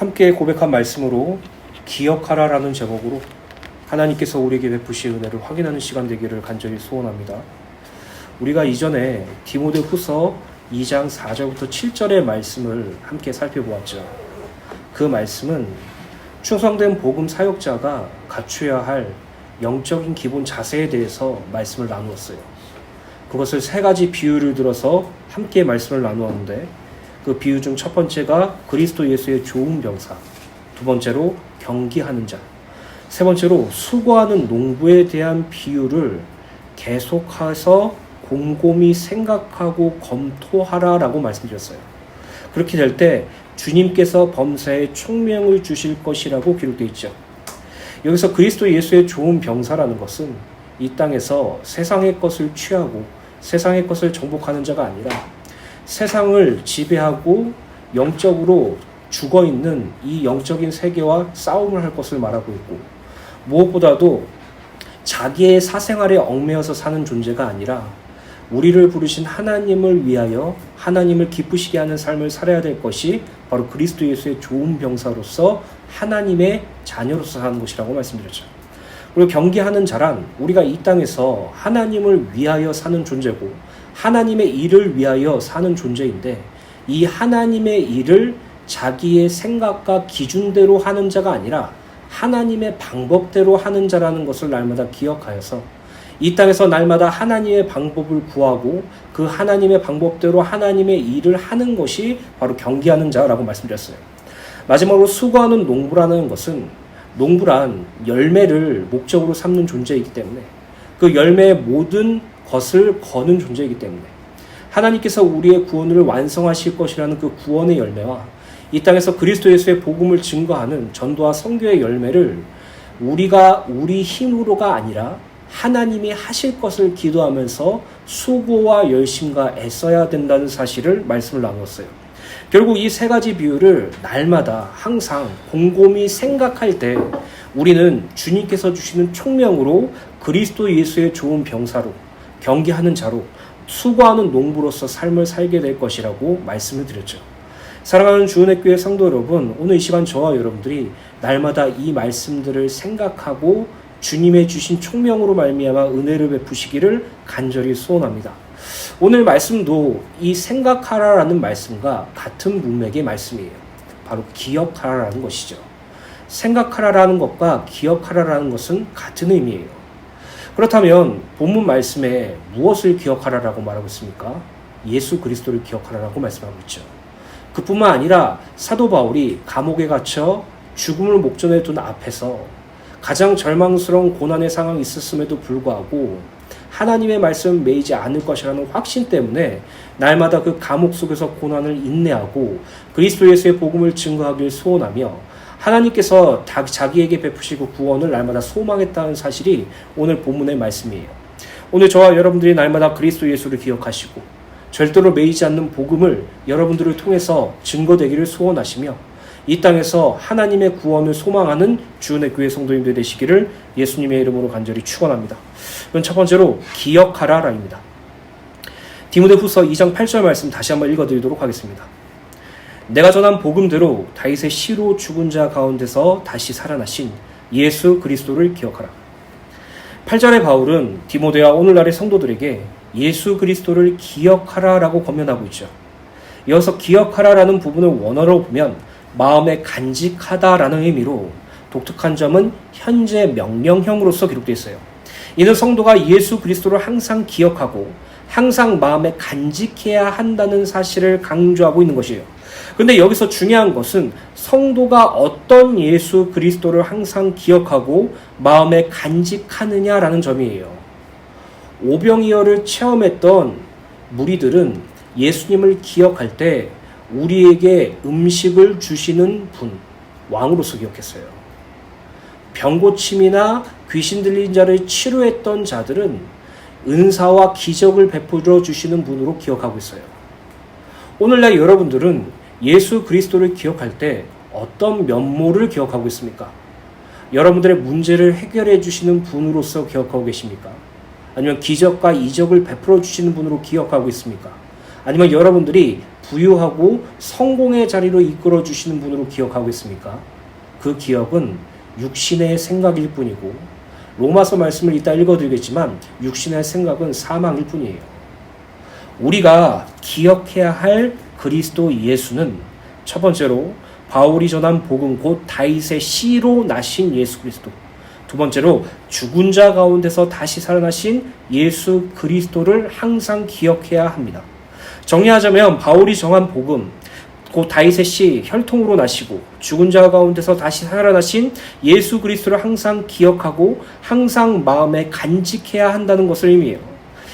함께 고백한 말씀으로 기억하라라는 제목으로 하나님께서 우리에게 베푸신 은혜를 확인하는 시간 되기를 간절히 소원합니다. 우리가 이전에 디모데후서 2장 4절부터 7절의 말씀을 함께 살펴보았죠. 그 말씀은 충성된 복음 사역자가 갖춰야 할 영적인 기본 자세에 대해서 말씀을 나누었어요. 그것을 세 가지 비유를 들어서 함께 말씀을 나누었는데, 그 비유 중 첫 번째가 그리스도 예수의 좋은 병사, 두 번째로 경기하는 자, 세 번째로 수고하는 농부에 대한 비유를 계속해서 곰곰이 생각하고 검토하라라고 말씀드렸어요. 그렇게 될 때 주님께서 범사에 총명을 주실 것이라고 기록되어 있죠. 여기서 그리스도 예수의 좋은 병사라는 것은 이 땅에서 세상의 것을 취하고 세상의 것을 정복하는 자가 아니라 세상을 지배하고 영적으로 죽어있는 이 영적인 세계와 싸움을 할 것을 말하고 있고, 무엇보다도 자기의 사생활에 얽매여서 사는 존재가 아니라 우리를 부르신 하나님을 위하여 하나님을 기쁘시게 하는 삶을 살아야 될 것이 바로 그리스도 예수의 좋은 병사로서 하나님의 자녀로서 사는 것이라고 말씀드렸죠. 그리고 경기하는 자란 우리가 이 땅에서 하나님을 위하여 사는 존재고 하나님의 일을 위하여 사는 존재인데, 이 하나님의 일을 자기의 생각과 기준대로 하는 자가 아니라 하나님의 방법대로 하는 자라는 것을 날마다 기억하여서 이 땅에서 날마다 하나님의 방법을 구하고 그 하나님의 방법대로 하나님의 일을 하는 것이 바로 경기하는 자라고 말씀드렸어요. 마지막으로 수고하는 농부라는 것은, 농부란 열매를 목적으로 삼는 존재이기 때문에 그 열매의 모든 것을 거는 존재이기 때문에 하나님께서 우리의 구원을 완성하실 것이라는 그 구원의 열매와 이 땅에서 그리스도 예수의 복음을 증거하는 전도와 선교의 열매를 우리가 우리 힘으로가 아니라 하나님이 하실 것을 기도하면서 수고와 열심과 애써야 된다는 사실을 말씀을 나누었어요. 결국 이 세 가지 비유를 날마다 항상 곰곰이 생각할 때 우리는 주님께서 주시는 총명으로 그리스도 예수의 좋은 병사로, 경기하는 자로, 수고하는 농부로서 삶을 살게 될 것이라고 말씀을 드렸죠. 사랑하는 주은혜교회 성도 여러분, 오늘 이 시간 저와 여러분들이 날마다 이 말씀들을 생각하고 주님의 주신 총명으로 말미암아 은혜를 베푸시기를 간절히 소원합니다. 오늘 말씀도 이 생각하라라는 말씀과 같은 문맥의 말씀이에요. 바로 기억하라라는 것이죠. 생각하라라는 것과 기억하라라는 것은 같은 의미예요. 그렇다면 본문 말씀에 무엇을 기억하라라고 말하고 있습니까? 예수 그리스도를 기억하라라고 말씀하고 있죠. 그뿐만 아니라 사도 바울이 감옥에 갇혀 죽음을 목전에 둔 앞에서 가장 절망스러운 고난의 상황이 있었음에도 불구하고 하나님의 말씀을 매이지 않을 것이라는 확신 때문에 날마다 그 감옥 속에서 고난을 인내하고 그리스도 예수의 복음을 증거하길 소원하며 하나님께서 자기에게 베푸시고 구원을 날마다 소망했다는 사실이 오늘 본문의 말씀이에요. 오늘 저와 여러분들이 날마다 그리스도 예수를 기억하시고 절대로 매이지 않는 복음을 여러분들을 통해서 증거되기를 소원하시며 이 땅에서 하나님의 구원을 소망하는 주은혜 교회 성도님들 되시기를 예수님의 이름으로 간절히 축원합니다. 그럼 첫 번째로 기억하라라입니다. 디모데후서 2장 8절 말씀 다시 한번 읽어드리도록 하겠습니다. 내가 전한 복음대로 다윗의 씨로 죽은 자 가운데서 다시 살아나신 예수 그리스도를 기억하라. 8절의 바울은 디모데와 오늘날의 성도들에게 예수 그리스도를 기억하라라고 권면하고 있죠. 이어서 기억하라라는 부분을 원어로 보면 마음에 간직하다라는 의미로 독특한 점은 현재 명령형으로서 기록되어 있어요. 이는 성도가 예수 그리스도를 항상 기억하고 항상 마음에 간직해야 한다는 사실을 강조하고 있는 것이에요. 그런데 여기서 중요한 것은 성도가 어떤 예수 그리스도를 항상 기억하고 마음에 간직하느냐라는 점이에요. 오병이어를 체험했던 무리들은 예수님을 기억할 때 우리에게 음식을 주시는 분, 왕으로서 기억했어요. 병고침이나 귀신 들린 자를 치료했던 자들은 은사와 기적을 베풀어 주시는 분으로 기억하고 있어요. 오늘날 여러분들은 예수 그리스도를 기억할 때 어떤 면모를 기억하고 있습니까? 여러분들의 문제를 해결해 주시는 분으로서 기억하고 계십니까? 아니면 기적과 이적을 베풀어 주시는 분으로 기억하고 있습니까? 아니면 여러분들이 부유하고 성공의 자리로 이끌어 주시는 분으로 기억하고 있습니까? 그 기억은 육신의 생각일 뿐이고, 로마서 말씀을 이따 읽어드리겠지만 육신의 생각은 사망일 뿐이에요. 우리가 기억해야 할 그리스도 예수는 첫 번째로 바울이 전한 복음, 곧 다윗의 씨로 나신 예수 그리스도. 두 번째로 죽은 자 가운데서 다시 살아나신 예수 그리스도를 항상 기억해야 합니다. 정리하자면 바울이 정한 복음, 곧 다윗의 씨, 혈통으로 나시고 죽은 자 가운데서 다시 살아나신 예수 그리스도를 항상 기억하고 항상 마음에 간직해야 한다는 것을 의미해요.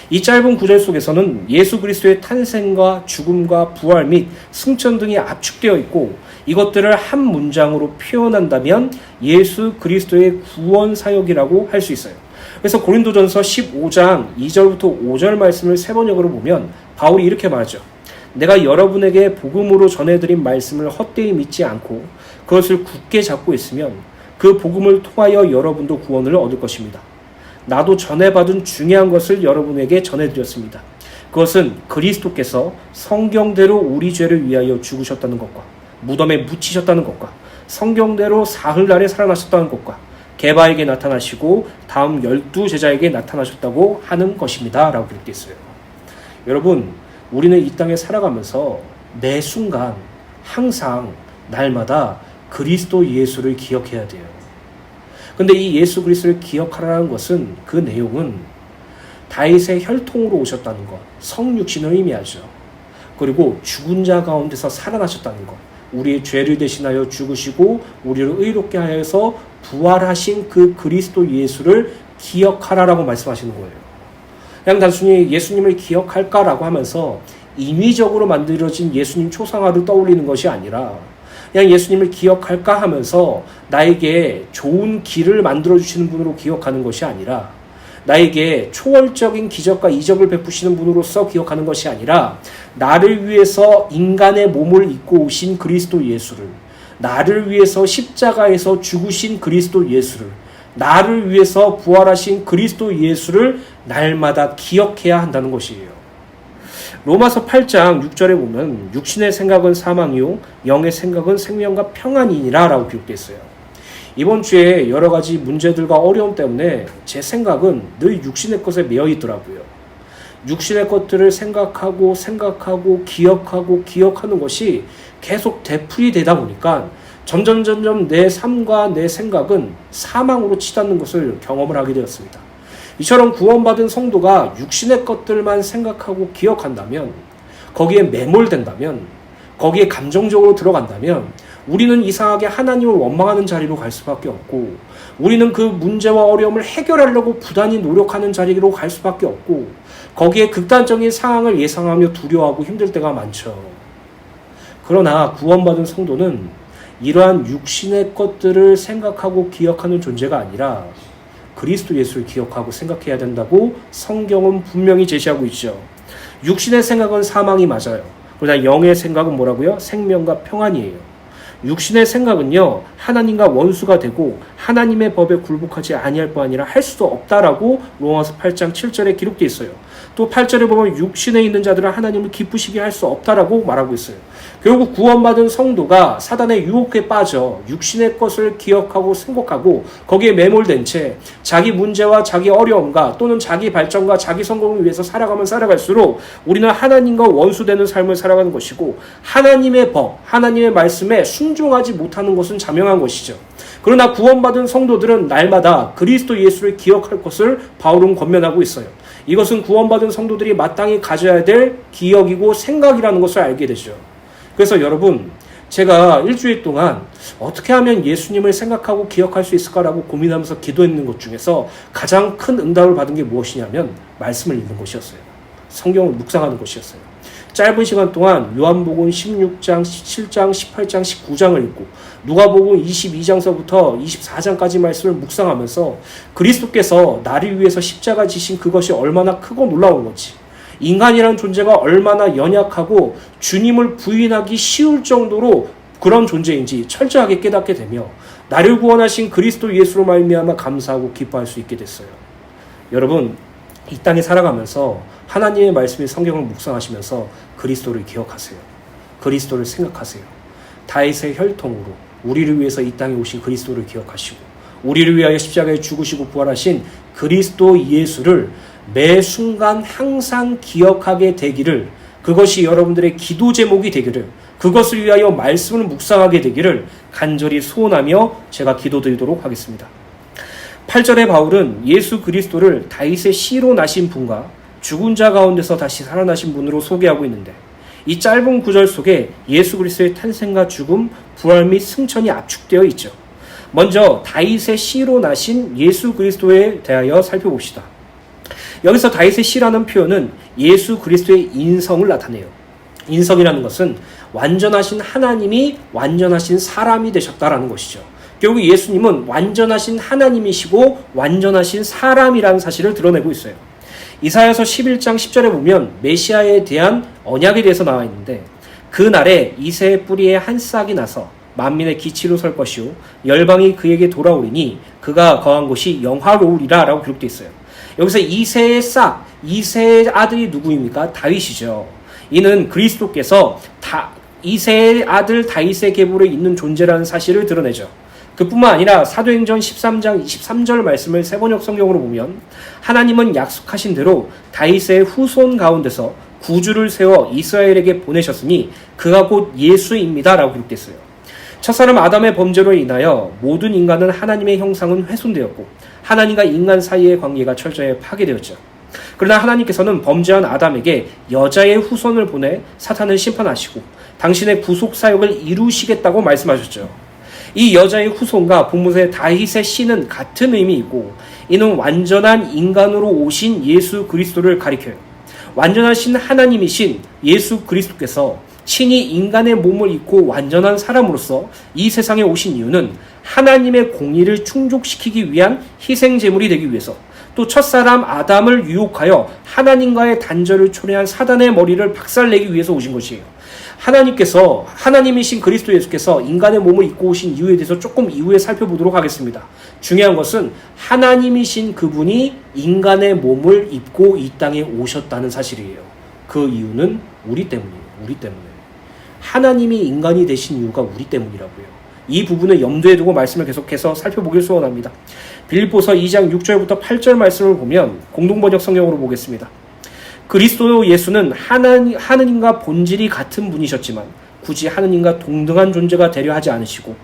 이 짧은 구절 속에서는 예수 그리스도의 탄생과 죽음과 부활 및 승천 등이 압축되어 있고, 이것들을 한 문장으로 표현한다면 예수 그리스도의 구원 사역이라고 할 수 있어요. 그래서 고린도전서 15장 2절부터 5절 말씀을 세 번역으로 보면 바울이 이렇게 말하죠. 내가 여러분에게 복음으로 전해드린 말씀을 헛되이 믿지 않고 그것을 굳게 잡고 있으면 그 복음을 통하여 여러분도 구원을 얻을 것입니다. 나도 전해받은 중요한 것을 여러분에게 전해드렸습니다. 그것은 그리스도께서 성경대로 우리 죄를 위하여 죽으셨다는 것과 무덤에 묻히셨다는 것과 성경대로 사흘날에 살아나셨다는 것과 게바에게 나타나시고 다음 12제자에게 나타나셨다고 하는 것입니다. 라고 기록되어 있어요. 여러분, 우리는 이 땅에 살아가면서 매 순간 항상 날마다 그리스도 예수를 기억해야 돼요. 근데 이 예수 그리스도를 기억하라는 것은, 그 내용은 다윗의 혈통으로 오셨다는 것, 성육신을 의미하죠. 그리고 죽은 자 가운데서 살아나셨다는 것, 우리의 죄를 대신하여 죽으시고 우리를 의롭게 하여서 부활하신 그 그리스도 예수를 기억하라라고 말씀하시는 거예요. 그냥 단순히 예수님을 기억할까라고 하면서 인위적으로 만들어진 예수님 초상화를 떠올리는 것이 아니라, 그냥 예수님을 기억할까 하면서 나에게 좋은 길을 만들어주시는 분으로 기억하는 것이 아니라, 나에게 초월적인 기적과 이적을 베푸시는 분으로서 기억하는 것이 아니라, 나를 위해서 인간의 몸을 입고 오신 그리스도 예수를, 나를 위해서 십자가에서 죽으신 그리스도 예수를, 나를 위해서 부활하신 그리스도 예수를 날마다 기억해야 한다는 것이에요. 로마서 8장 6절에 보면 육신의 생각은 사망이요 영의 생각은 생명과 평안이니라 라고 기록되어 있어요. 이번 주에 여러 가지 문제들과 어려움 때문에 제 생각은 늘 육신의 것에 매여 있더라고요. 육신의 것들을 생각하고 기억하는 것이 계속 되풀이 되다 보니까 점점 내 삶과 내 생각은 사망으로 치닫는 것을 경험을 하게 되었습니다. 이처럼 구원받은 성도가 육신의 것들만 생각하고 기억한다면, 거기에 매몰된다면, 거기에 감정적으로 들어간다면 우리는 이상하게 하나님을 원망하는 자리로 갈 수밖에 없고, 우리는 그 문제와 어려움을 해결하려고 부단히 노력하는 자리로 갈 수밖에 없고, 거기에 극단적인 상황을 예상하며 두려워하고 힘들 때가 많죠. 그러나 구원받은 성도는 이러한 육신의 것들을 생각하고 기억하는 존재가 아니라 그리스도 예수를 기억하고 생각해야 된다고 성경은 분명히 제시하고 있죠. 육신의 생각은 사망이 맞아요. 그러나 영의 생각은 뭐라고요? 생명과 평안이에요. 육신의 생각은요, 하나님과 원수가 되고 하나님의 법에 굴복하지 아니할 뿐 아니라 할 수도 없다라고 로마서 8장 7절에 기록되어 있어요. 또 8절에 보면 육신에 있는 자들은 하나님을 기쁘시게 할 수 없다라고 말하고 있어요. 결국 구원받은 성도가 사단의 유혹에 빠져 육신의 것을 기억하고 생각하고 거기에 매몰된 채 자기 문제와 자기 어려움과 또는 자기 발전과 자기 성공을 위해서 살아가면 살아갈수록 우리는 하나님과 원수되는 삶을 살아가는 것이고, 하나님의 법, 하나님의 말씀에 순종하지 못하는 것은 자명한 것이죠. 그러나 구원받은 성도들은 날마다 그리스도 예수를 기억할 것을 바울은 권면하고 있어요. 이것은 구원받은 성도들이 마땅히 가져야 될 기억이고 생각이라는 것을 알게 되죠. 그래서 여러분, 제가 일주일 동안 어떻게 하면 예수님을 생각하고 기억할 수 있을까라고 고민하면서 기도했는 것 중에서 가장 큰 응답을 받은 게 무엇이냐면 말씀을 읽는 것이었어요. 성경을 묵상하는 것이었어요. 짧은 시간 동안 요한복음 16장, 17장, 18장, 19장을 읽고 누가복음 22장서부터 24장까지 말씀을 묵상하면서 그리스도께서 나를 위해서 십자가 지신 그것이 얼마나 크고 놀라운 건지, 인간이라는 존재가 얼마나 연약하고 주님을 부인하기 쉬울 정도로 그런 존재인지 철저하게 깨닫게 되며 나를 구원하신 그리스도 예수로 말미암아 감사하고 기뻐할 수 있게 됐어요. 여러분, 이 땅에 살아가면서 하나님의 말씀이 성경을 묵상하시면서 그리스도를 기억하세요. 그리스도를 생각하세요. 다윗의 혈통으로 우리를 위해서 이 땅에 오신 그리스도를 기억하시고 우리를 위하여 십자가에 죽으시고 부활하신 그리스도 예수를 매 순간 항상 기억하게 되기를, 그것이 여러분들의 기도 제목이 되기를, 그것을 위하여 말씀을 묵상하게 되기를 간절히 소원하며 제가 기도드리도록 하겠습니다. 8절에 바울은 예수 그리스도를 다윗의 씨로 나신 분과 죽은 자 가운데서 다시 살아나신 분으로 소개하고 있는데, 이 짧은 구절 속에 예수 그리스도의 탄생과 죽음, 부활 및 승천이 압축되어 있죠. 먼저 다윗의 씨로 나신 예수 그리스도에 대하여 살펴봅시다. 여기서 다윗의 씨라는 표현은 예수 그리스도의 인성을 나타내요. 인성이라는 것은 완전하신 하나님이 완전하신 사람이 되셨다라는 것이죠. 결국 예수님은 완전하신 하나님이시고 완전하신 사람이라는 사실을 드러내고 있어요. 이사야서 11장 10절에 보면 메시아에 대한 언약에 대해서 나와 있는데, 그날에 이새의 뿌리에 한 싹이 나서 만민의 기치로 설 것이요 열방이 그에게 돌아오리니 그가 거한 곳이 영화로우리라 라고 기록되어 있어요. 여기서 이새의 싹, 이새의 아들이 누구입니까? 다윗이죠. 이는 그리스도께서 이새의 아들 다윗의 계보에 있는 존재라는 사실을 드러내죠. 그뿐만 아니라 사도행전 13장 23절 말씀을 세번역 성경으로 보면 하나님은 약속하신 대로 다윗의 후손 가운데서 구주를 세워 이스라엘에게 보내셨으니 그가 곧 예수입니다 라고 기록됐어요. 첫사람 아담의 범죄로 인하여 모든 인간은 하나님의 형상은 훼손되었고 하나님과 인간 사이의 관계가 철저히 파괴되었죠. 그러나 하나님께서는 범죄한 아담에게 여자의 후손을 보내 사탄을 심판하시고 당신의 구속 사역을 이루시겠다고 말씀하셨죠. 이 여자의 후손과 본문의 다윗의 씨는 같은 의미이고, 이는 완전한 인간으로 오신 예수 그리스도를 가리켜요. 완전하신 하나님이신 예수 그리스도께서 친히 인간의 몸을 입고 완전한 사람으로서 이 세상에 오신 이유는 하나님의 공의를 충족시키기 위한 희생제물이 되기 위해서, 또 첫사람 아담을 유혹하여 하나님과의 단절을 초래한 사단의 머리를 박살내기 위해서 오신 것이에요. 하나님이신 그리스도 예수께서 인간의 몸을 입고 오신 이유에 대해서 조금 이후에 살펴보도록 하겠습니다. 중요한 것은 하나님이신 그분이 인간의 몸을 입고 이 땅에 오셨다는 사실이에요. 그 이유는 우리 때문이에요. 우리 때문에. 하나님이 인간이 되신 이유가 우리 때문이라고요. 이 부분을 염두에 두고 말씀을 계속해서 살펴보길 소원합니다. 빌립보서 2장 6절부터 8절 말씀을 보면 공동번역 성경으로 보겠습니다. 그리스도 예수는 하느님과 본질이 같은 분이셨지만 굳이 하느님과 동등한 존재가 되려 하지 않으시고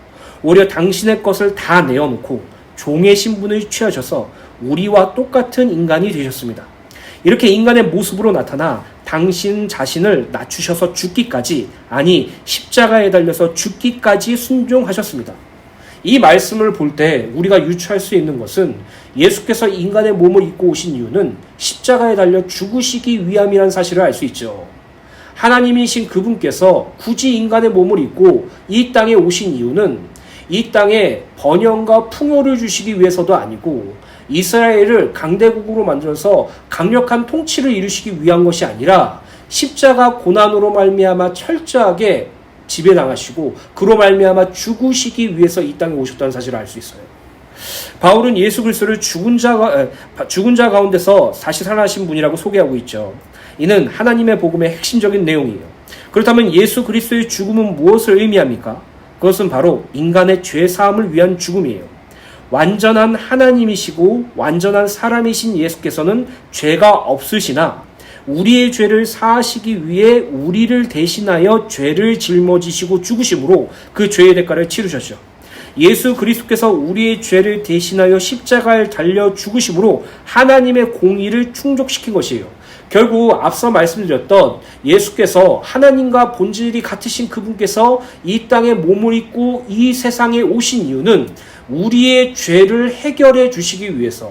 오히려 당신의 것을 다 내어놓고 종의 신분을 취하셔서 우리와 똑같은 인간이 되셨습니다. 이렇게 인간의 모습으로 나타나 당신 자신을 낮추셔서 죽기까지, 아니 십자가에 달려서 죽기까지 순종하셨습니다. 이 말씀을 볼 때 우리가 유추할 수 있는 것은 예수께서 인간의 몸을 입고 오신 이유는 십자가에 달려 죽으시기 위함이라는 사실을 알 수 있죠. 하나님이신 그분께서 굳이 인간의 몸을 입고 이 땅에 오신 이유는 이 땅에 번영과 풍요를 주시기 위해서도 아니고 이스라엘을 강대국으로 만들어서 강력한 통치를 이루시기 위한 것이 아니라 십자가 고난으로 말미암아 철저하게 지배당하시고 그로 말미암아 죽으시기 위해서 이 땅에 오셨다는 사실을 알 수 있어요. 바울은 예수 그리스도를 죽은 자 가운데서 다시 살아나신 분이라고 소개하고 있죠. 이는 하나님의 복음의 핵심적인 내용이에요. 그렇다면 예수 그리스도의 죽음은 무엇을 의미합니까? 그것은 바로 인간의 죄 사함을 위한 죽음이에요. 완전한 하나님이시고 완전한 사람이신 예수께서는 죄가 없으시나 우리의 죄를 사하시기 위해 우리를 대신하여 죄를 짊어지시고 죽으심으로 그 죄의 대가를 치르셨죠. 예수 그리스도께서 우리의 죄를 대신하여 십자가에 달려 죽으심으로 하나님의 공의를 충족시킨 것이에요. 결국 앞서 말씀드렸던 예수께서 하나님과 본질이 같으신 그분께서 이 땅에 몸을 입고 이 세상에 오신 이유는 우리의 죄를 해결해 주시기 위해서,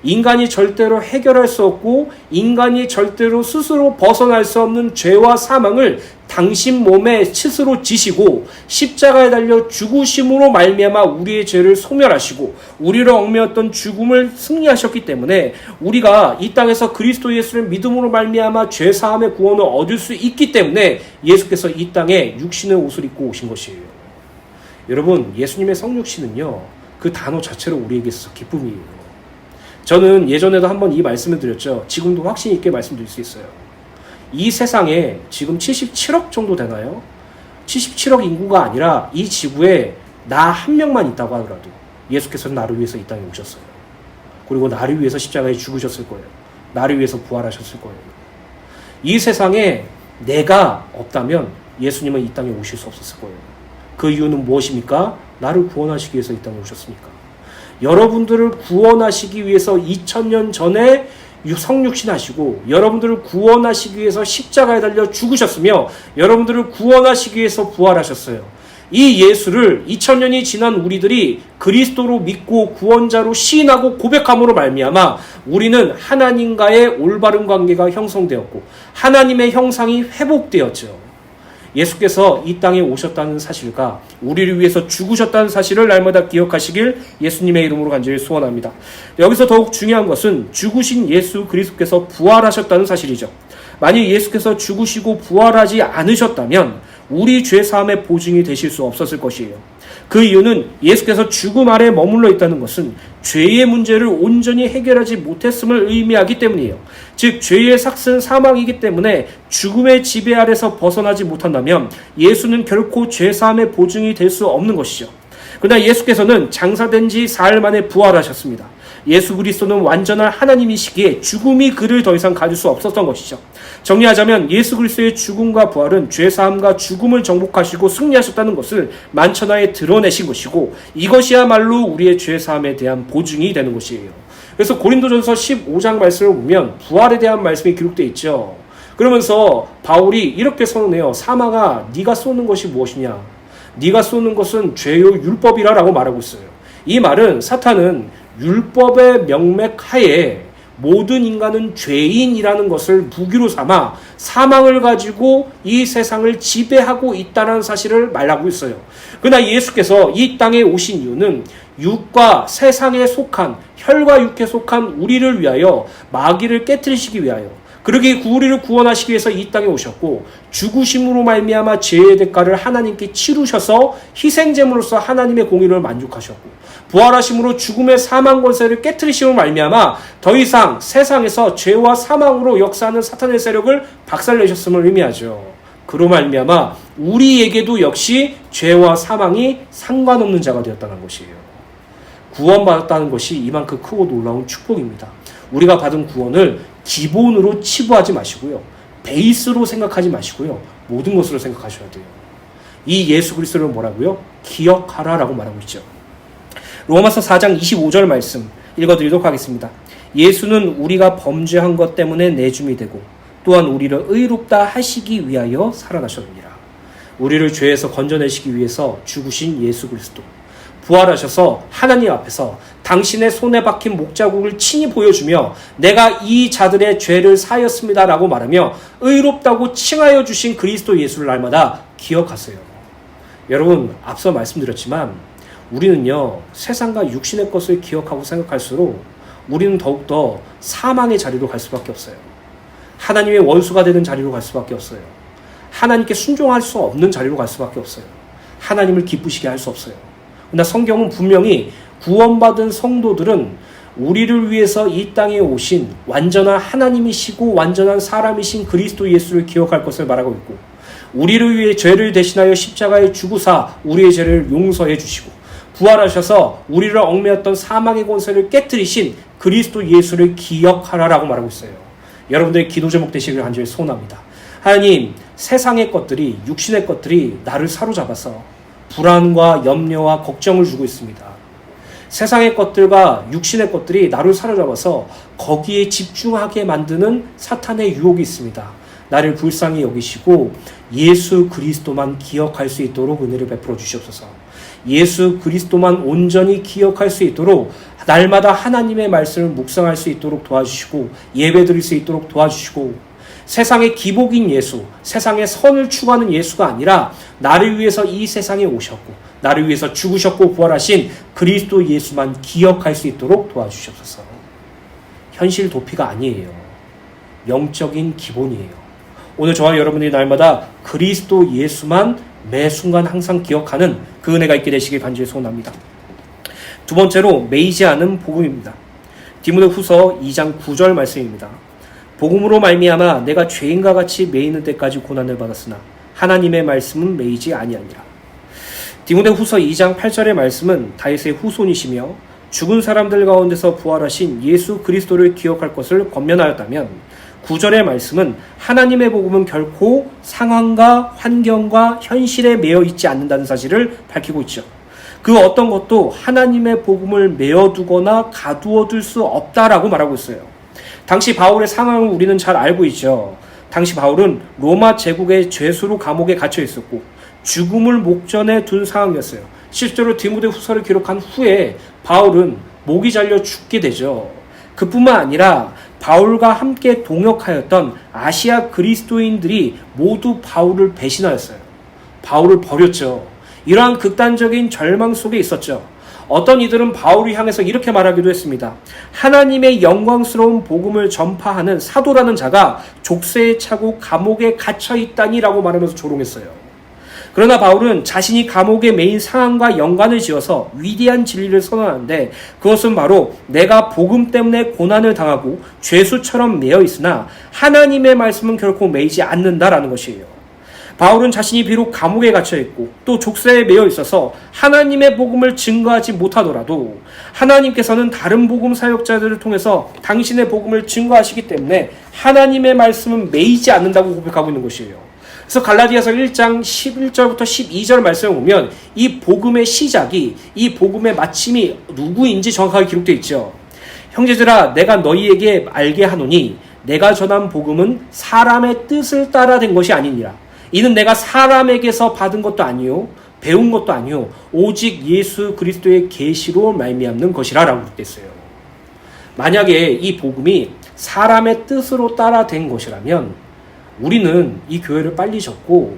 인간이 절대로 해결할 수 없고 인간이 절대로 스스로 벗어날 수 없는 죄와 사망을 당신 몸에 스스로 지시고 십자가에 달려 죽으심으로 말미암아 우리의 죄를 소멸하시고 우리를 얽매였던 죽음을 승리하셨기 때문에 우리가 이 땅에서 그리스도 예수를 믿음으로 말미암아 죄 사함의 구원을 얻을 수 있기 때문에 예수께서 이 땅에 육신의 옷을 입고 오신 것이에요. 여러분, 예수님의 성육신은요, 그 단어 자체로 우리에게 있어서 기쁨이에요. 저는 예전에도 한번 이 말씀을 드렸죠. 지금도 확신 있게 말씀드릴 수 있어요. 이 세상에 지금 77억 정도 되나요? 77억 인구가 아니라 이 지구에 나 한 명만 있다고 하더라도 예수께서는 나를 위해서 이 땅에 오셨어요. 그리고 나를 위해서 십자가에 죽으셨을 거예요. 나를 위해서 부활하셨을 거예요. 이 세상에 내가 없다면 예수님은 이 땅에 오실 수 없었을 거예요. 그 이유는 무엇입니까? 나를 구원하시기 위해서 이 땅에 오셨으니까. 여러분들을 구원하시기 위해서 2000년 전에 성육신하시고 여러분들을 구원하시기 위해서 십자가에 달려 죽으셨으며 여러분들을 구원하시기 위해서 부활하셨어요. 이 예수를 2000년이 지난 우리들이 그리스도로 믿고 구원자로 시인하고 고백함으로 말미암아 우리는 하나님과의 올바른 관계가 형성되었고 하나님의 형상이 회복되었죠. 예수께서 이 땅에 오셨다는 사실과 우리를 위해서 죽으셨다는 사실을 날마다 기억하시길 예수님의 이름으로 간절히 소원합니다. 여기서 더욱 중요한 것은 죽으신 예수 그리스도께서 부활하셨다는 사실이죠. 만약 예수께서 죽으시고 부활하지 않으셨다면 우리 죄사함의 보증이 되실 수 없었을 것이에요. 그 이유는 예수께서 죽음 아래 머물러 있다는 것은 죄의 문제를 온전히 해결하지 못했음을 의미하기 때문이에요. 즉 죄의 삭은 사망이기 때문에 죽음의 지배 아래서 벗어나지 못한다면 예수는 결코 죄사함의 보증이 될 수 없는 것이죠. 그러나 예수께서는 장사된 지 사흘 만에 부활하셨습니다. 예수 그리스도는 완전한 하나님이시기에 죽음이 그를 더 이상 가질 수 없었던 것이죠. 정리하자면 예수 그리스도의 죽음과 부활은 죄사함과 죽음을 정복하시고 승리하셨다는 것을 만천하에 드러내신 것이고 이것이야말로 우리의 죄사함에 대한 보증이 되는 것이에요. 그래서 고린도전서 15장 말씀을 보면 부활에 대한 말씀이 기록되어 있죠. 그러면서 바울이 이렇게 선언해요. 사망아 네가 쏘는 것이 무엇이냐? 네가 쏘는 것은 죄요 율법이라 라고 말하고 있어요. 이 말은 사탄은 율법의 명맥하에 모든 인간은 죄인이라는 것을 무기로 삼아 사망을 가지고 이 세상을 지배하고 있다는 사실을 말하고 있어요. 그러나 예수께서 이 땅에 오신 이유는 육과 세상에 속한 혈과 육에 속한 우리를 위하여 마귀를 깨뜨리시기 위하여 그러기에 우리를 구원하시기 위해서 이 땅에 오셨고 죽으심으로 말미암아 죄의 대가를 하나님께 치르셔서 희생제물로서 하나님의 공의를 만족하셨고 부활하심으로 죽음의 사망 권세를 깨뜨리심으로 말미암아 더 이상 세상에서 죄와 사망으로 역사하는 사탄의 세력을 박살내셨음을 의미하죠. 그로 말미암아 우리에게도 역시 죄와 사망이 상관없는 자가 되었다는 것이에요. 구원받았다는 것이 이만큼 크고 놀라운 축복입니다. 우리가 받은 구원을 기본으로 치부하지 마시고요. 베이스로 생각하지 마시고요. 모든 것으로 생각하셔야 돼요. 이 예수 그리스도를 뭐라고요? 기억하라라고 말하고 있죠. 로마서 4장 25절 말씀 읽어드리도록 하겠습니다. 예수는 우리가 범죄한 것 때문에 내줌이 되고 또한 우리를 의롭다 하시기 위하여 살아나셨느니라. 우리를 죄에서 건져내시기 위해서 죽으신 예수 그리스도 부활하셔서 하나님 앞에서 당신의 손에 박힌 목자국을 친히 보여주며 내가 이 자들의 죄를 사하였습니다 라고 말하며 의롭다고 칭하여 주신 그리스도 예수를 날마다 기억하세요. 여러분 앞서 말씀드렸지만 우리는요 세상과 육신의 것을 기억하고 생각할수록 우리는 더욱더 사망의 자리로 갈 수밖에 없어요. 하나님의 원수가 되는 자리로 갈 수밖에 없어요. 하나님께 순종할 수 없는 자리로 갈 수밖에 없어요. 하나님을 기쁘시게 할 수 없어요. 그러나 성경은 분명히 구원받은 성도들은 우리를 위해서 이 땅에 오신 완전한 하나님이시고 완전한 사람이신 그리스도 예수를 기억할 것을 말하고 있고 우리를 위해 죄를 대신하여 십자가에 죽으사 우리의 죄를 용서해 주시고 부활하셔서 우리를 얽매였던 사망의 권세를 깨뜨리신 그리스도 예수를 기억하라라고 말하고 있어요. 여러분들의 기도 제목 되시기를 간절히 소원합니다. 하나님, 세상의 것들이 육신의 것들이 나를 사로잡아서 불안과 염려와 걱정을 주고 있습니다. 세상의 것들과 육신의 것들이 나를 사로잡아서 거기에 집중하게 만드는 사탄의 유혹이 있습니다. 나를 불쌍히 여기시고 예수 그리스도만 기억할 수 있도록 은혜를 베풀어 주시옵소서. 예수 그리스도만 온전히 기억할 수 있도록 날마다 하나님의 말씀을 묵상할 수 있도록 도와주시고 예배드릴 수 있도록 도와주시고 세상의 기복인 예수, 세상의 선을 추구하는 예수가 아니라 나를 위해서 이 세상에 오셨고 나를 위해서 죽으셨고 부활하신 그리스도 예수만 기억할 수 있도록 도와주시옵소서. 현실 도피가 아니에요. 영적인 기본이에요. 오늘 저와 여러분들이 날마다 그리스도 예수만 매 순간 항상 기억하는 그 은혜가 있게 되시길 간절히 소원합니다. 두 번째로 매이지 않은 복음입니다. 디모데후서 2장 9절 말씀입니다. 복음으로 말미암아 내가 죄인과 같이 매이는 때까지 고난을 받았으나 하나님의 말씀은 매이지 아니하니라. 디모데후서 2장 8절의 말씀은 다윗의 후손이시며 죽은 사람들 가운데서 부활하신 예수 그리스도를 기억할 것을 권면하였다면 9절의 말씀은 하나님의 복음은 결코 상황과 환경과 현실에 매여 있지 않는다는 사실을 밝히고 있죠. 그 어떤 것도 하나님의 복음을 메어두거나 가두어둘 수 없다라고 말하고 있어요. 당시 바울의 상황을 우리는 잘 알고 있죠. 당시 바울은 로마 제국의 죄수로 감옥에 갇혀 있었고 죽음을 목전에 둔 상황이었어요. 실제로 디모데후서를 기록한 후에 바울은 목이 잘려 죽게 되죠. 그뿐만 아니라 바울과 함께 동역하였던 아시아 그리스도인들이 모두 바울을 배신하였어요. 바울을 버렸죠. 이러한 극단적인 절망 속에 있었죠. 어떤 이들은 바울을 향해서 이렇게 말하기도 했습니다. 하나님의 영광스러운 복음을 전파하는 사도라는 자가 족쇄에 차고 감옥에 갇혀 있다니라고 말하면서 조롱했어요. 그러나 바울은 자신이 감옥에 매인 상황과 연관을 지어서 위대한 진리를 선언하는데 그것은 바로 내가 복음 때문에 고난을 당하고 죄수처럼 매여 있으나 하나님의 말씀은 결코 매이지 않는다라는 것이에요. 바울은 자신이 비록 감옥에 갇혀 있고 또 족쇄에 매여 있어서 하나님의 복음을 증거하지 못하더라도 하나님께서는 다른 복음 사역자들을 통해서 당신의 복음을 증거하시기 때문에 하나님의 말씀은 매이지 않는다고 고백하고 있는 것이에요. 그래서 갈라디아서 1장 11절부터 12절 말씀을 보면 이 복음의 시작이, 이 복음의 마침이 누구인지 정확하게 기록되어 있죠. 형제들아 내가 너희에게 알게 하노니 내가 전한 복음은 사람의 뜻을 따라 된 것이 아니니라. 이는 내가 사람에게서 받은 것도 아니요 배운 것도 아니요 오직 예수 그리스도의 계시로 말미암는 것이라 라고 그랬어요. 만약에 이 복음이 사람의 뜻으로 따라 된 것이라면 우리는 이 교회를 빨리 접고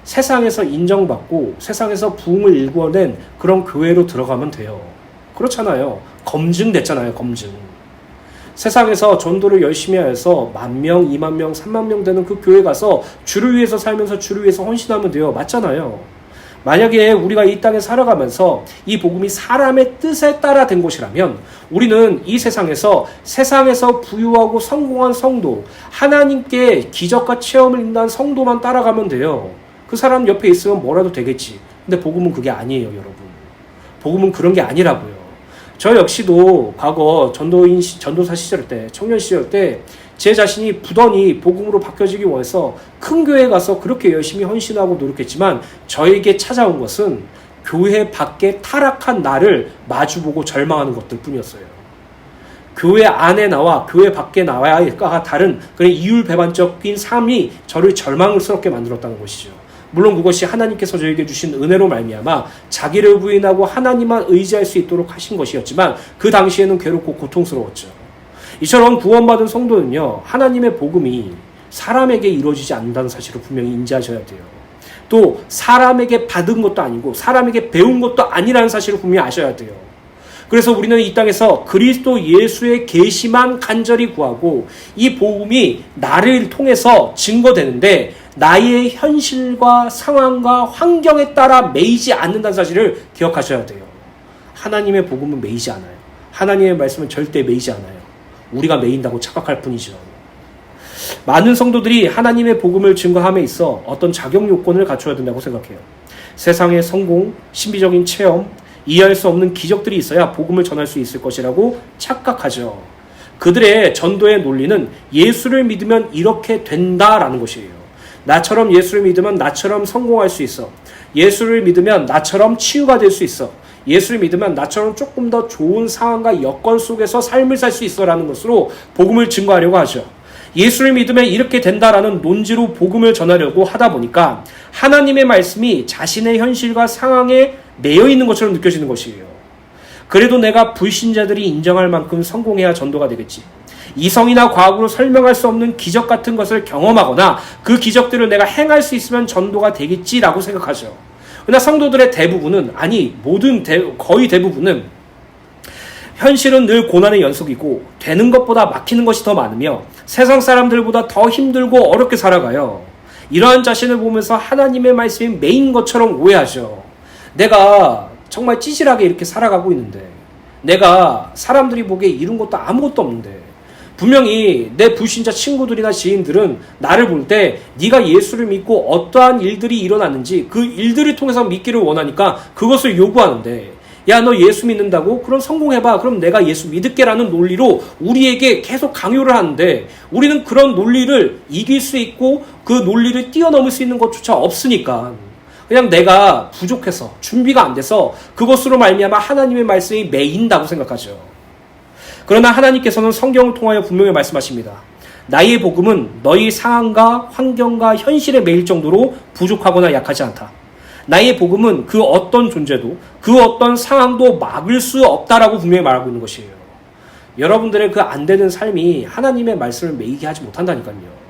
세상에서 인정받고 세상에서 부흥을 일궈낸 그런 교회로 들어가면 돼요. 그렇잖아요. 검증됐잖아요. 검증. 세상에서 전도를 열심히 해서 10,000명, 20,000명, 30,000명 되는 그 교회 가서 주를 위해서 살면서 주를 위해서 헌신하면 돼요. 맞잖아요. 만약에 우리가 이 땅에 살아가면서 이 복음이 사람의 뜻에 따라 된 것이라면 우리는 이 세상에서 부유하고 성공한 성도, 하나님께 기적과 체험을 인도한 성도만 따라가면 돼요. 그 사람 옆에 있으면 뭐라도 되겠지. 근데 복음은 그게 아니에요, 여러분. 복음은 그런 게 아니라고요. 저 역시도 과거 전도사 시절 때, 청년 시절 때 제 자신이 부단히 복음으로 바뀌어지기 원해서 큰 교회에 가서 그렇게 열심히 헌신하고 노력했지만 저에게 찾아온 것은 교회 밖에 타락한 나를 마주보고 절망하는 것들 뿐이었어요. 교회 안에 나와 교회 밖에 나와야가 다른 그런 이율배반적인 삶이 저를 절망스럽게 만들었다는 것이죠. 물론 그것이 하나님께서 저에게 주신 은혜로 말미암아 자기를 부인하고 하나님만 의지할 수 있도록 하신 것이었지만 그 당시에는 괴롭고 고통스러웠죠. 이처럼 구원받은 성도는요, 하나님의 복음이 사람에게 이루어지지 않는다는 사실을 분명히 인지하셔야 돼요. 또 사람에게 받은 것도 아니고 사람에게 배운 것도 아니라는 사실을 분명히 아셔야 돼요. 그래서 우리는 이 땅에서 그리스도 예수의 계시만 간절히 구하고 이 복음이 나를 통해서 증거되는데 나의 현실과 상황과 환경에 따라 매이지 않는다는 사실을 기억하셔야 돼요. 하나님의 복음은 매이지 않아요. 하나님의 말씀은 절대 매이지 않아요. 우리가 매인다고 착각할 뿐이죠. 많은 성도들이 하나님의 복음을 증거함에 있어 어떤 자격 요건을 갖춰야 된다고 생각해요. 세상의 성공, 신비적인 체험, 이해할 수 없는 기적들이 있어야 복음을 전할 수 있을 것이라고 착각하죠. 그들의 전도의 논리는 예수를 믿으면 이렇게 된다라는 것이에요. 나처럼 예수를 믿으면 나처럼 성공할 수 있어. 예수를 믿으면 나처럼 치유가 될 수 있어. 예수를 믿으면 나처럼 조금 더 좋은 상황과 여건 속에서 삶을 살 수 있어라는 것으로 복음을 증거하려고 하죠. 예수를 믿으면 이렇게 된다라는 논지로 복음을 전하려고 하다 보니까 하나님의 말씀이 자신의 현실과 상황에 매여 있는 것처럼 느껴지는 것이에요. 그래도 내가 불신자들이 인정할 만큼 성공해야 전도가 되겠지. 이성이나 과학으로 설명할 수 없는 기적 같은 것을 경험하거나 그 기적들을 내가 행할 수 있으면 전도가 되겠지라고 생각하죠. 그러나 성도들의 대부분은, 거의 대부분은 현실은 늘 고난의 연속이고 되는 것보다 막히는 것이 더 많으며 세상 사람들보다 더 힘들고 어렵게 살아가요. 이러한 자신을 보면서 하나님의 말씀이 메인 것처럼 오해하죠. 내가 정말 찌질하게 이렇게 살아가고 있는데 내가 사람들이 보기에 이룬 것도 아무것도 없는데, 분명히 내 불신자 친구들이나 지인들은 나를 볼 때 네가 예수를 믿고 어떠한 일들이 일어났는지 그 일들을 통해서 믿기를 원하니까 그것을 요구하는데, 야, 너 예수 믿는다고? 그럼 성공해봐. 그럼 내가 예수 믿을게라는 논리로 우리에게 계속 강요를 하는데, 우리는 그런 논리를 이길 수 있고 그 논리를 뛰어넘을 수 있는 것조차 없으니까 그냥 내가 부족해서 준비가 안 돼서 그것으로 말미암아 하나님의 말씀이 매인다고 생각하죠. 그러나 하나님께서는 성경을 통하여 분명히 말씀하십니다. 나의 복음은 너희 상황과 환경과 현실에 매일 정도로 부족하거나 약하지 않다. 나의 복음은 그 어떤 존재도 그 어떤 상황도 막을 수 없다라고 분명히 말하고 있는 것이에요. 여러분들의 그 안 되는 삶이 하나님의 말씀을 매이게 하지 못한다니까요.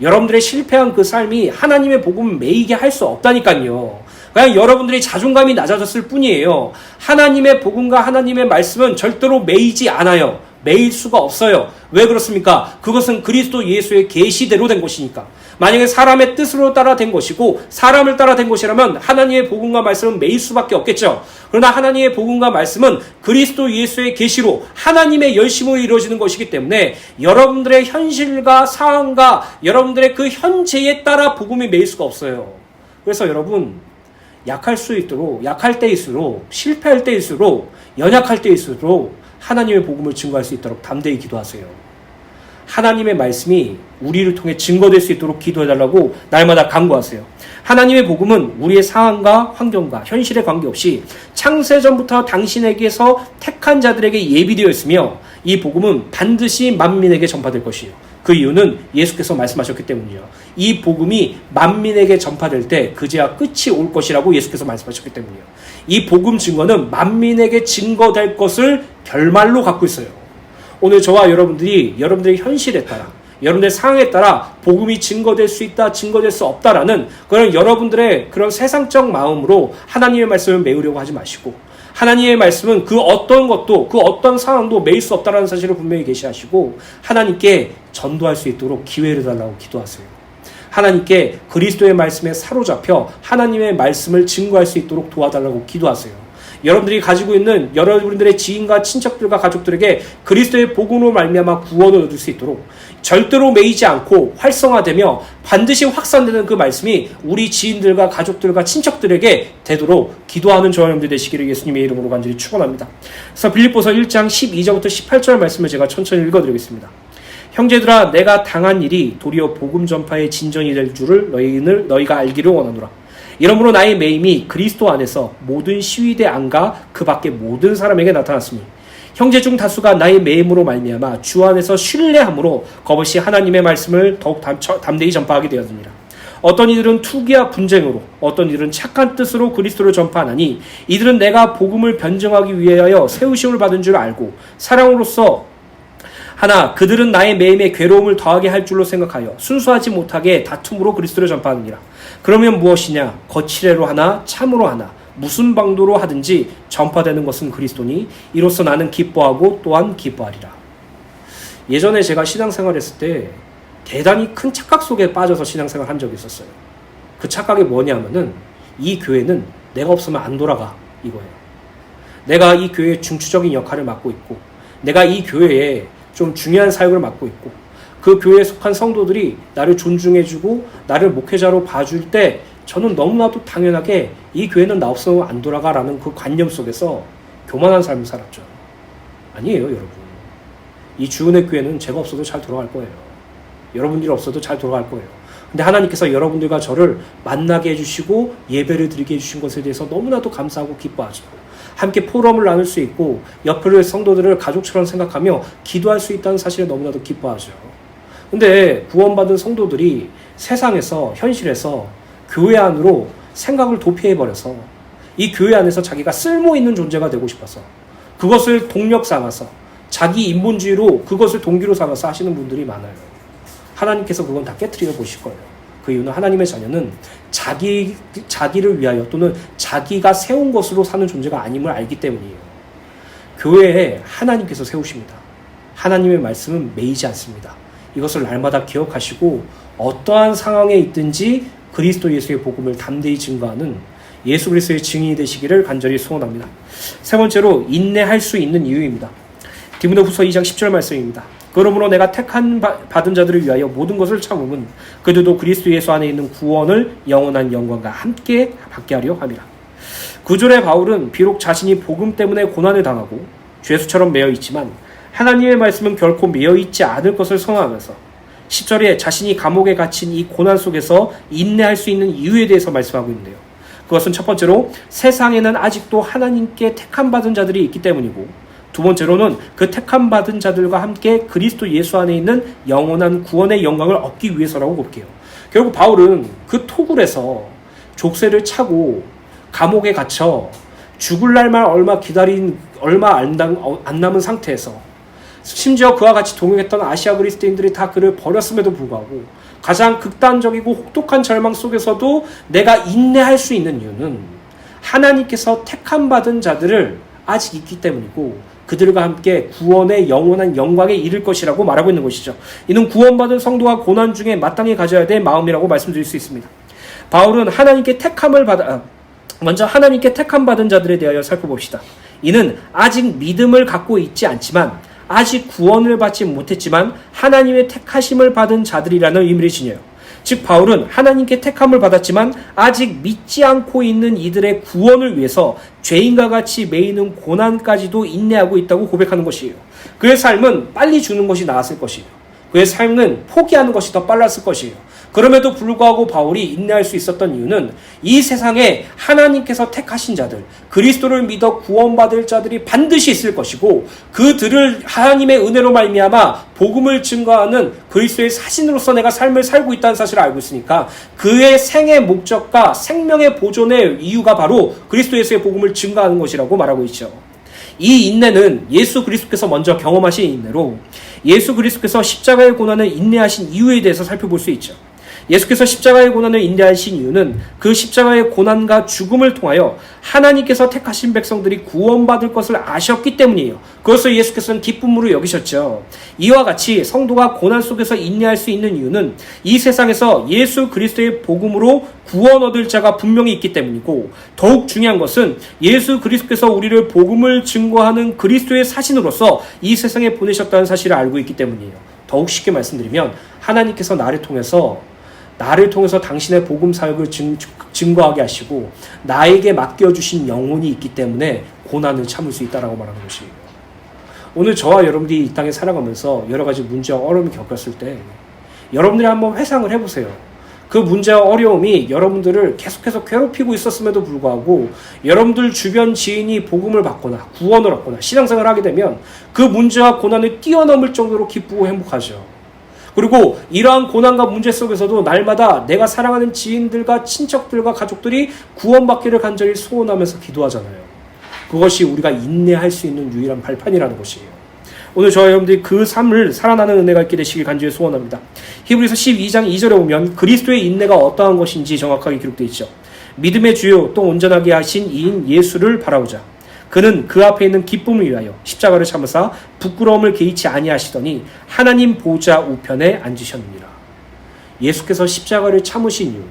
여러분들의 실패한 그 삶이 하나님의 복음을 매이게 할 수 없다니까요. 그냥 여러분들이 자존감이 낮아졌을 뿐이에요. 하나님의 복음과 하나님의 말씀은 절대로 매이지 않아요. 매일 수가 없어요. 왜 그렇습니까? 그것은 그리스도 예수의 계시대로 된 것이니까. 만약에 사람의 뜻으로 따라 된 것이고 사람을 따라 된 것이라면 하나님의 복음과 말씀은 매일 수밖에 없겠죠. 그러나 하나님의 복음과 말씀은 그리스도 예수의 계시로 하나님의 열심으로 이루어지는 것이기 때문에 여러분들의 현실과 상황과 여러분들의 그 현재에 따라 복음이 매일 수가 없어요. 그래서 여러분, 약할 수 있도록, 약할 때일수록, 실패할 때일수록, 연약할 때일수록 하나님의 복음을 증거할 수 있도록 담대히 기도하세요. 하나님의 말씀이 우리를 통해 증거될 수 있도록 기도해달라고 날마다 간구하세요. 하나님의 복음은 우리의 상황과 환경과 현실에 관계없이 창세전부터 당신에게서 택한 자들에게 예비되어 있으며 이 복음은 반드시 만민에게 전파될 것이에요. 그 이유는 예수께서 말씀하셨기 때문이에요. 이 복음이 만민에게 전파될 때 그제야 끝이 올 것이라고 예수께서 말씀하셨기 때문이에요. 이 복음 증거는 만민에게 증거될 것을 결말로 갖고 있어요. 오늘 저와 여러분들이 여러분들의 현실에 따라 여러분들의 상황에 따라 복음이 증거될 수 있다, 증거될 수 없다라는 그런 여러분들의 그런 세상적 마음으로 하나님의 말씀을 메우려고 하지 마시고, 하나님의 말씀은 그 어떤 것도 그 어떤 상황도 매일 수 없다라는 사실을 분명히 계시하시고 하나님께 전도할 수 있도록 기회를 달라고 기도하세요. 하나님께 그리스도의 말씀에 사로잡혀 하나님의 말씀을 증거할 수 있도록 도와달라고 기도하세요. 여러분들이 가지고 있는 여러분들의 지인과 친척들과 가족들에게 그리스도의 복음으로 말미암아 구원을 얻을 수 있도록 절대로 매이지 않고 활성화되며 반드시 확산되는 그 말씀이 우리 지인들과 가족들과 친척들에게 되도록 기도하는 저와 여러분들 되시기를 예수님의 이름으로 간절히 축원합니다. 그래서 빌립보서 1장 12절부터 18절 말씀을 제가 천천히 읽어드리겠습니다. 형제들아, 내가 당한 일이 도리어 복음 전파의 진전이 될 줄을 너희가 알기를 원하노라. 이러므로 나의 매임이 그리스도 안에서 모든 시위대 안과 그 밖의 모든 사람에게 나타났으니 형제 중 다수가 나의 매임으로 말미암아 주 안에서 신뢰함으로 겁없이 하나님의 말씀을 더욱 담대히 전파하게 되었습니다. 어떤 이들은 투기와 분쟁으로, 어떤 이들은 착한 뜻으로 그리스도를 전파하나니 이들은 내가 복음을 변증하기 위하여 세우심을 받은 줄 알고 사랑으로서 하나 그들은 나의 매임에 괴로움을 더하게 할 줄로 생각하여 순수하지 못하게 다툼으로 그리스도를 전파하느니라. 그러면 무엇이냐? 거칠애로 하나 참으로 하나 무슨 방도로 하든지 전파되는 것은 그리스도니 이로써 나는 기뻐하고 또한 기뻐하리라. 예전에 제가 신앙생활했을 때 대단히 큰 착각 속에 빠져서 신앙생활 한 적이 있었어요. 그 착각이 뭐냐면은 이 교회는 내가 없으면 안 돌아가 이거예요. 내가 이 교회의 중추적인 역할을 맡고 있고 내가 이 교회에 좀 중요한 사역을 맡고 있고 그 교회에 속한 성도들이 나를 존중해주고 나를 목회자로 봐줄 때 저는 너무나도 당연하게 이 교회는 나 없으면 안 돌아가라는 그 관념 속에서 교만한 삶을 살았죠. 아니에요, 여러분. 이 주은혜 교회는 제가 없어도 잘 돌아갈 거예요. 여러분들이 없어도 잘 돌아갈 거예요. 근데 하나님께서 여러분들과 저를 만나게 해주시고 예배를 드리게 해주신 것에 대해서 너무나도 감사하고 기뻐하죠. 함께 포럼을 나눌 수 있고 옆을 성도들을 가족처럼 생각하며 기도할 수 있다는 사실에 너무나도 기뻐하죠. 근데 구원받은 성도들이 세상에서 현실에서 교회 안으로 생각을 도피해버려서 이 교회 안에서 자기가 쓸모있는 존재가 되고 싶어서 그것을 동력 삼아서 자기 인본주의로 그것을 동기로 삼아서 하시는 분들이 많아요. 하나님께서 그건 다 깨트려 보실 거예요. 그 이유는 하나님의 자녀는 자기를 위하여 또는 자기가 세운 것으로 사는 존재가 아님을 알기 때문이에요. 교회에 하나님께서 세우십니다. 하나님의 말씀은 매이지 않습니다. 이것을 날마다 기억하시고 어떠한 상황에 있든지 그리스도 예수의 복음을 담대히 증거하는 예수 그리스도의 증인이 되시기를 간절히 소원합니다. 세 번째로 인내할 수 있는 이유입니다. 디모데후서 2장 10절 말씀입니다. 그러므로 내가 택한 받은 자들을 위하여 모든 것을 참음은 그들도 그리스도 예수 안에 있는 구원을 영원한 영광과 함께 받게 하려 함이라. 9절의 바울은 비록 자신이 복음 때문에 고난을 당하고 죄수처럼 매여 있지만 하나님의 말씀은 결코 매여 있지 않을 것을 선언하면서 10절에 자신이 감옥에 갇힌 이 고난 속에서 인내할 수 있는 이유에 대해서 말씀하고 있는데요. 그것은 첫 번째로 세상에는 아직도 하나님께 택함 받은 자들이 있기 때문이고, 두 번째로는 그 택함 받은 자들과 함께 그리스도 예수 안에 있는 영원한 구원의 영광을 얻기 위해서라고 볼게요. 결국 바울은 그 토굴에서 족쇄를 차고 감옥에 갇혀 죽을 날만 얼마 안 남은 상태에서, 심지어 그와 같이 동행했던 아시아 그리스도인들이 다 그를 버렸음에도 불구하고 가장 극단적이고 혹독한 절망 속에서도 내가 인내할 수 있는 이유는 하나님께서 택함 받은 자들을 아직 있기 때문이고, 그들과 함께 구원의 영원한 영광에 이를 것이라고 말하고 있는 것이죠. 이는 구원받은 성도가 고난 중에 마땅히 가져야 될 마음이라고 말씀드릴 수 있습니다. 바울은 먼저 하나님께 택함 받은 자들에 대하여 살펴봅시다. 이는 아직 믿음을 갖고 있지 않지만, 아직 구원을 받지 못했지만 하나님의 택하심을 받은 자들이라는 의미를 지녀요. 즉 바울은 하나님께 택함을 받았지만 아직 믿지 않고 있는 이들의 구원을 위해서 죄인과 같이 매이는 고난까지도 인내하고 있다고 고백하는 것이에요. 그의 삶은 빨리 죽는 것이 나았을 것이에요. 그의 삶은 포기하는 것이 더 빨랐을 것이에요. 그럼에도 불구하고 바울이 인내할 수 있었던 이유는 이 세상에 하나님께서 택하신 자들, 그리스도를 믿어 구원받을 자들이 반드시 있을 것이고, 그들을 하나님의 은혜로 말미암아 복음을 증거하는 그리스도의 사신으로서 내가 삶을 살고 있다는 사실을 알고 있으니까 그의 생의 목적과 생명의 보존의 이유가 바로 그리스도 예수의 복음을 증거하는 것이라고 말하고 있죠. 이 인내는 예수 그리스도께서 먼저 경험하신 인내로, 예수 그리스도께서 십자가의 고난을 인내하신 이유에 대해서 살펴볼 수 있죠. 예수께서 십자가의 고난을 인내하신 이유는 그 십자가의 고난과 죽음을 통하여 하나님께서 택하신 백성들이 구원받을 것을 아셨기 때문이에요. 그것을 예수께서는 기쁨으로 여기셨죠. 이와 같이 성도가 고난 속에서 인내할 수 있는 이유는 이 세상에서 예수 그리스도의 복음으로 구원 얻을 자가 분명히 있기 때문이고, 더욱 중요한 것은 예수 그리스도께서 우리를 복음을 증거하는 그리스도의 사신으로서 이 세상에 보내셨다는 사실을 알고 있기 때문이에요. 더욱 쉽게 말씀드리면 하나님께서 나를 통해서 당신의 복음 사역을 증거하게 하시고 나에게 맡겨주신 영혼이 있기 때문에 고난을 참을 수 있다라고 말하는 것이에요. 오늘 저와 여러분들이 이 땅에 살아가면서 여러 가지 문제와 어려움을 겪었을 때 여러분들이 한번 회상을 해보세요. 그 문제와 어려움이 여러분들을 계속해서 괴롭히고 있었음에도 불구하고 여러분들 주변 지인이 복음을 받거나 구원을 얻거나 신앙생활을 하게 되면 그 문제와 고난을 뛰어넘을 정도로 기쁘고 행복하죠. 그리고 이러한 고난과 문제 속에서도 날마다 내가 사랑하는 지인들과 친척들과 가족들이 구원받기를 간절히 소원하면서 기도하잖아요. 그것이 우리가 인내할 수 있는 유일한 발판이라는 것이에요. 오늘 저와 여러분들이 그 삶을 살아나는 은혜가 있게 되시길 간절히 소원합니다. 히브리서 12장 2절에 보면 그리스도의 인내가 어떠한 것인지 정확하게 기록되어 있죠. 믿음의 주요 또 온전하게 하신 이인 예수를 바라보자. 그는 그 앞에 있는 기쁨을 위하여 십자가를 참으사 부끄러움을 개의치 아니하시더니 하나님 보좌 우편에 앉으셨느니라. 예수께서 십자가를 참으신 이유,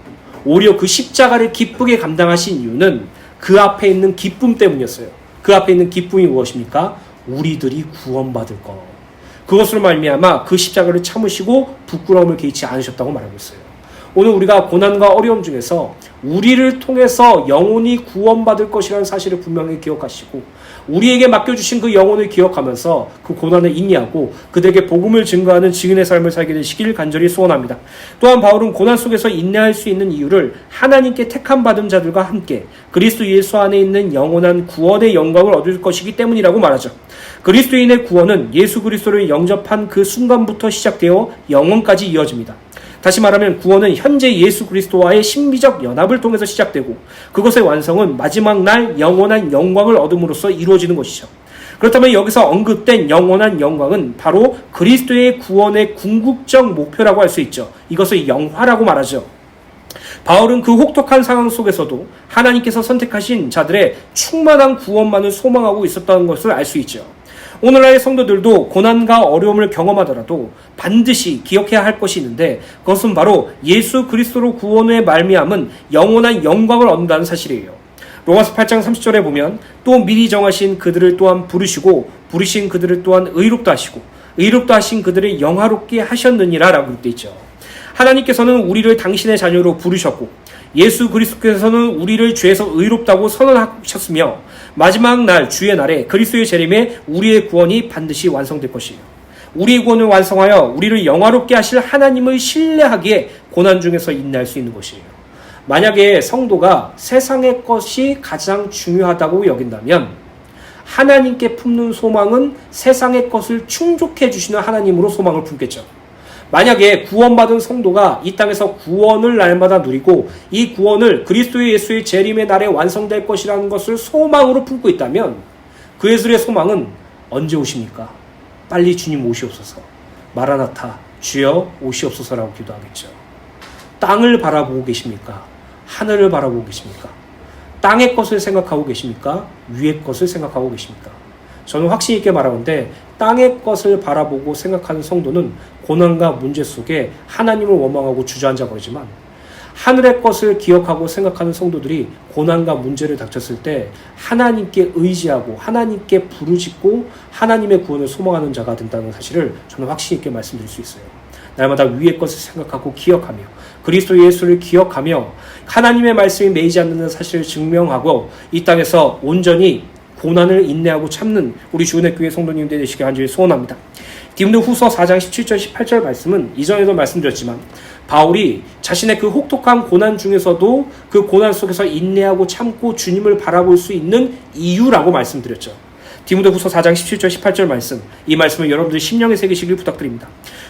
오히려 그 십자가를 기쁘게 감당하신 이유는 그 앞에 있는 기쁨 때문이었어요. 그 앞에 있는 기쁨이 무엇입니까? 우리들이 구원받을 것. 그것으로 말미암아 그 십자가를 참으시고 부끄러움을 개의치 않으셨다고 말하고 있어요. 오늘 우리가 고난과 어려움 중에서 우리를 통해서 영혼이 구원받을 것이라는 사실을 분명히 기억하시고 우리에게 맡겨주신 그 영혼을 기억하면서 그 고난을 인내하고 그들에게 복음을 증거하는 증인의 삶을 살게 되시길 간절히 소원합니다. 또한 바울은 고난 속에서 인내할 수 있는 이유를 하나님께 택함 받은 자들과 함께 그리스도 예수 안에 있는 영원한 구원의 영광을 얻을 것이기 때문이라고 말하죠. 그리스도인의 구원은 예수 그리스도를 영접한 그 순간부터 시작되어 영원까지 이어집니다. 다시 말하면 구원은 현재 예수 그리스도와의 신비적 연합을 통해서 시작되고 그것의 완성은 마지막 날 영원한 영광을 얻음으로써 이루어지는 것이죠. 그렇다면 여기서 언급된 영원한 영광은 바로 그리스도의 구원의 궁극적 목표라고 할 수 있죠. 이것을 영화라고 말하죠. 바울은 그 혹독한 상황 속에서도 하나님께서 선택하신 자들의 충만한 구원만을 소망하고 있었다는 것을 알 수 있죠. 오늘날의 성도들도 고난과 어려움을 경험하더라도 반드시 기억해야 할 것이 있는데 그것은 바로 예수 그리스도로 구원의 말미암은 영원한 영광을 얻는다는 사실이에요. 로마서 8장 30절에 보면 또 미리 정하신 그들을 또한 부르시고 부르신 그들을 또한 의롭다 하시고 의롭다 하신 그들을 영화롭게 하셨느니라 라고 되어 있죠. 하나님께서는 우리를 당신의 자녀로 부르셨고 예수 그리스도께서는 우리를 죄에서 의롭다고 선언하셨으며 마지막 날 주의 날에 그리스도의 재림에 우리의 구원이 반드시 완성될 것이에요. 우리의 구원을 완성하여 우리를 영화롭게 하실 하나님을 신뢰하기에 고난 중에서 인내할 수 있는 것이에요. 만약에 성도가 세상의 것이 가장 중요하다고 여긴다면 하나님께 품는 소망은 세상의 것을 충족해 주시는 하나님으로 소망을 품겠죠. 만약에 구원받은 성도가 이 땅에서 구원을 날마다 누리고 이 구원을 그리스도 예수의 재림의 날에 완성될 것이라는 것을 소망으로 품고 있다면 그 예술의 소망은 언제 오십니까? 빨리 주님 오시옵소서. 마라나타 주여 오시옵소서라고 기도하겠죠. 땅을 바라보고 계십니까? 하늘을 바라보고 계십니까? 땅의 것을 생각하고 계십니까? 위의 것을 생각하고 계십니까? 저는 확신 있게 말하는데 땅의 것을 바라보고 생각하는 성도는 고난과 문제 속에 하나님을 원망하고 주저앉아 버리지만 하늘의 것을 기억하고 생각하는 성도들이 고난과 문제를 닥쳤을 때 하나님께 의지하고 하나님께 부르짖고 하나님의 구원을 소망하는 자가 된다는 사실을 저는 확신 있게 말씀드릴 수 있어요. 날마다 위의 것을 생각하고 기억하며 그리스도 예수를 기억하며 하나님의 말씀이 매이지 않는 사실을 증명하고 이 땅에서 온전히 고난을 인내하고 참는 우리 주은혜 교회 성도님들 되시길 간절히 소원합니다. 디모데후서 4장 17절 18절 말씀은 이전에도 말씀드렸지만 바울이 자신의 그 혹독한 고난 중에서도 그 고난 속에서 인내하고 참고 주님을 바라볼 수 있는 이유라고 말씀드렸죠. 디모데후서 4장 17절 18절 말씀, 이 말씀을 여러분들 심령에 새기시길 부탁드립니다.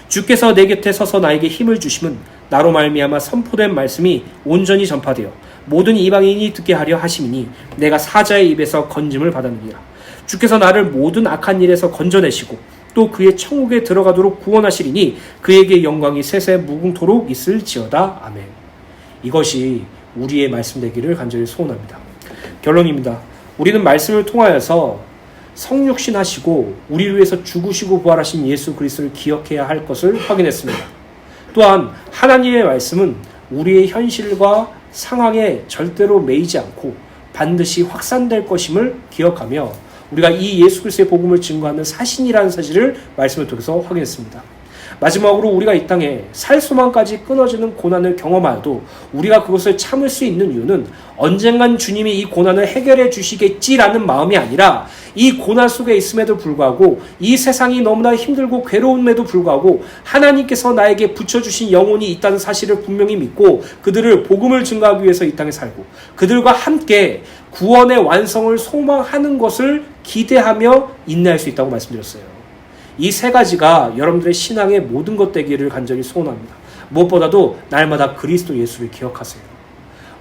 주께서 내 곁에 서서 나에게 힘을 주심은 나로 말미암아 선포된 말씀이 온전히 전파되어 모든 이방인이 듣게 하려 하심이니 내가 사자의 입에서 건짐을 받았느니라. 주께서 나를 모든 악한 일에서 건져내시고 또 그의 천국에 들어가도록 구원하시리니 그에게 영광이 세세 무궁토록 있을지어다. 아멘. 이것이 우리의 말씀 되기를 간절히 소원합니다. 결론입니다. 우리는 말씀을 통하여서 성육신 하시고 우리를 위해서 죽으시고 부활하신 예수 그리스도를 기억해야 할 것을 확인했습니다. 또한 하나님의 말씀은 우리의 현실과 상황에 절대로 매이지 않고 반드시 확산될 것임을 기억하며 우리가 이 예수 그리스도의 복음을 증거하는 사신이라는 사실을 말씀을 통해서 확인했습니다. 마지막으로 우리가 이 땅에 살 소망까지 끊어지는 고난을 경험하여도 우리가 그것을 참을 수 있는 이유는 언젠간 주님이 이 고난을 해결해 주시겠지라는 마음이 아니라 이 고난 속에 있음에도 불구하고 이 세상이 너무나 힘들고 괴로움에도 불구하고 하나님께서 나에게 붙여주신 영혼이 있다는 사실을 분명히 믿고 그들을 복음을 증거하기 위해서 이 땅에 살고 그들과 함께 구원의 완성을 소망하는 것을 기대하며 인내할 수 있다고 말씀드렸어요. 이 세 가지가 여러분들의 신앙의 모든 것 되기를 간절히 소원합니다. 무엇보다도 날마다 그리스도 예수를 기억하세요.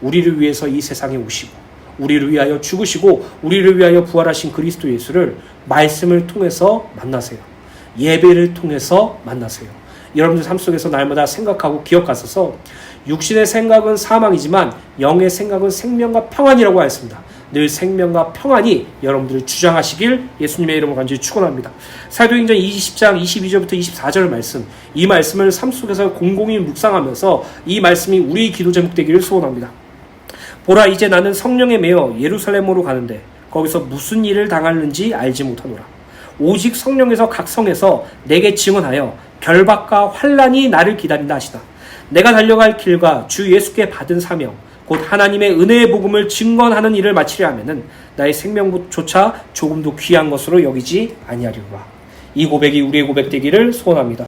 우리를 위해서 이 세상에 오시고 우리를 위하여 죽으시고 우리를 위하여 부활하신 그리스도 예수를 말씀을 통해서 만나세요. 예배를 통해서 만나세요. 여러분들 삶 속에서 날마다 생각하고 기억하셔서 육신의 생각은 사망이지만 영의 생각은 생명과 평안이라고 하였습니다. 늘 생명과 평안이 여러분들을 주장하시길 예수님의 이름으로 간절히 축원합니다. 사도행전 20장 22절부터 24절 말씀, 이 말씀을 삶 속에서 곰곰이 묵상하면서 이 말씀이 우리의 기도 제목 되기를 소원합니다. 보라, 이제 나는 성령에 매여 예루살렘으로 가는데 거기서 무슨 일을 당하는지 알지 못하노라. 오직 성령에서 각 성에서 내게 증언하여 결박과 환난이 나를 기다린다 하시다. 내가 달려갈 길과 주 예수께 받은 사명 곧 하나님의 은혜의 복음을 증언하는 일을 마치려 하면은 나의 생명조차 조금도 귀한 것으로 여기지 아니하리라. 이 고백이 우리의 고백 되기를 소원합니다.